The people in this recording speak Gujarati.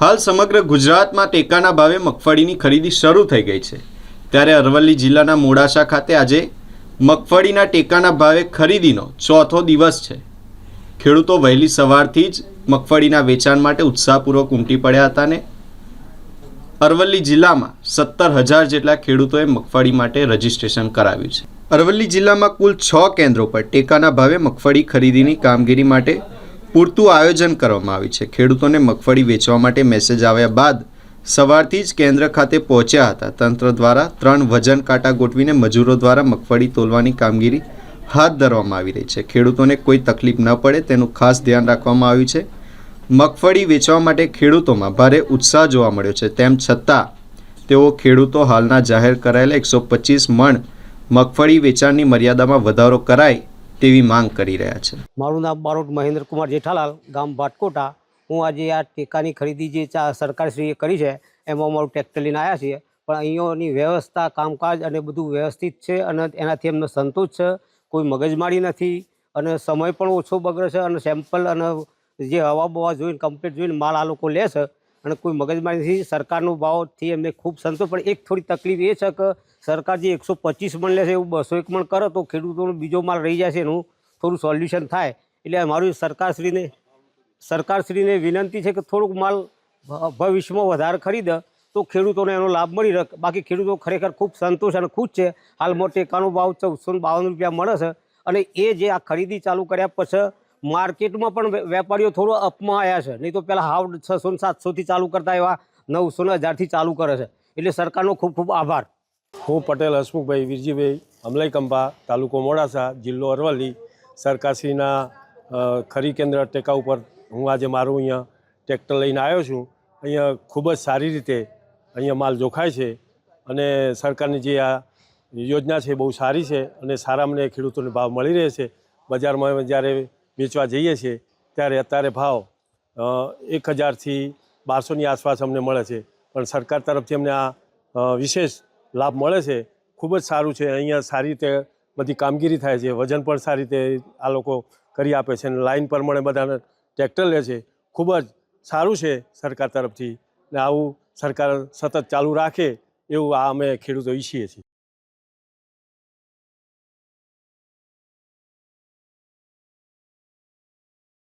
હાલ સમગ્ર ગુજરાતમાં ટેકાના ભાવે મગફળીની ખરીદી શરૂ થઈ ગઈ છે। ત્યારે અરવલ્લી જિલ્લાના મોડાસા ખાતે આજે મગફળીના ટેકાના ભાવે ખરીદીનો ચોથો દિવસ છે। ખેડૂતો વહેલી સવારથી જ મગફળીના વેચાણ માટે ઉત્સાહપૂર્વક ઉમટી પડ્યા હતા ને અરવલ્લી જિલ્લામાં 17,000 જેટલા ખેડૂતોએ મગફળી માટે રજીસ્ટ્રેશન કરાવ્યું છે। અરવલ્લી જિલ્લામાં કુલ 6 કેન્દ્રો પર ટેકાના ભાવે મગફળી ખરીદીની કામગીરી માટે પૂરતું આયોજન કરવામાં આવ્યું છે। ખેડૂતોને મગફળી વેચવા માટે મેસેજ આવ્યા બાદ સવારથી જ કેન્દ્ર ખાતે પહોંચ્યા હતા। તંત્ર દ્વારા 3 વજન કાંટા ગોઠવીને મજૂરો દ્વારા મગફળી તોલવાની કામગીરી હાથ ધરવામાં આવી રહી છે। ખેડૂતોને કોઈ તકલીફ ન પડે તેનું ખાસ ધ્યાન રાખવામાં આવ્યું છે। મગફળી વેચવા માટે ખેડૂતોમાં ભારે ઉત્સાહ જોવા મળ્યો છે। તેમ છતાં તેઓ ખેડૂતો હાલના જાહેર કરાયેલા 125 મણ મગફળી વેચાણની મર્યાદામાં વધારો કરાય તેવી માંગ કરી રહ્યા છે। મારું નામ બારોટ મહેન્દ્ર કુમાર જેઠાલાલ, ગામ ભાટકોટા। હું આજે આ ટેકાની ખરીદી જે સરકારશ્રીએ કરી છે એમાં અમારું ટ્રેક્ટર લઈને આવ્યા છીએ, પણ અહીંયાની વ્યવસ્થા, કામકાજ અને બધું વ્યવસ્થિત છે અને એનાથી અમને સંતોષ છે। કોઈ મગજમારી નથી અને સમય પણ ઓછો બગડે છે અને સેમ્પલ અને જે હવા બવા જોઈને કમ્પ્લીટ જોઈને માલ આ લોકો લે છે અને કોઈ મગજમારી નથી। સરકારનો ભાવથી અમને ખૂબ સંતોષ, પણ એક થોડી તકલીફ એ છે કે સરકાર જે 125 મણ લે છે એવું 201 મણ કરે તો ખેડૂતોનો બીજો માલ રહી જાય છે, એનું થોડું સોલ્યુશન થાય। એટલે અમારું સરકારશ્રીને વિનંતી છે કે થોડુંક માલ ભવિષ્યમાં વધારે ખરીદે તો ખેડૂતોને એનો લાભ મળી રહે। બાકી ખેડૂતો ખરેખર ખૂબ સંતોષ અને ખુશ છે। હાલમાં ટેકાનો ભાવ 1452 રૂપિયા મળે છે અને એ જે આ ખરીદી ચાલુ કર્યા પછી માર્કેટમાં પણ વેપારીઓ થોડો અપમાં આવ્યા છે, નહીં તો પહેલાં હાવ 600-700થી ચાલુ કરતા એવા 900-1000થી ચાલુ કરે છે। એટલે સરકારનો ખૂબ ખૂબ આભાર। હું પટેલ હસમુખભાઈ વીરજીભાઈ, અમલાઈકંપા, તાલુકો મોડાસા, જિલ્લો અરવલ્લી, સરકારશ્રીના ખરી કેન્દ્ર ટેકા ઉપર હું આજે મારું અહીંયા ટ્રેક્ટર લઈને આવ્યો છું। અહીંયા ખૂબ જ સારી રીતે અહીંયા માલ જોખાય છે અને સરકારની જે આ યોજના છે બહુ સારી છે અને સારા મને ખેડૂતોને ભાવ મળી રહે છે। બજારમાં જ્યારે વેચવા જઈએ છીએ ત્યારે અત્યારે ભાવ 1000થી 1200ની આસપાસ અમને મળે છે, પણ સરકાર તરફથી અમને આ વિશેષ લાભ મળે છે। ખૂબ જ સારું છે। અહીંયા સારી રીતે બધી કામગીરી થાય છે, વજન પણ સારી રીતે આ લોકો કરી આપે છે અને લાઈન પ્રમાણે બધાને ટ્રેક્ટર લે છે। ખૂબ જ સારું છે સરકાર તરફથી ને આવું સરકાર સતત ચાલુ રાખે એવું આ અમે ખેડૂતો ઈચ્છીએ છીએ।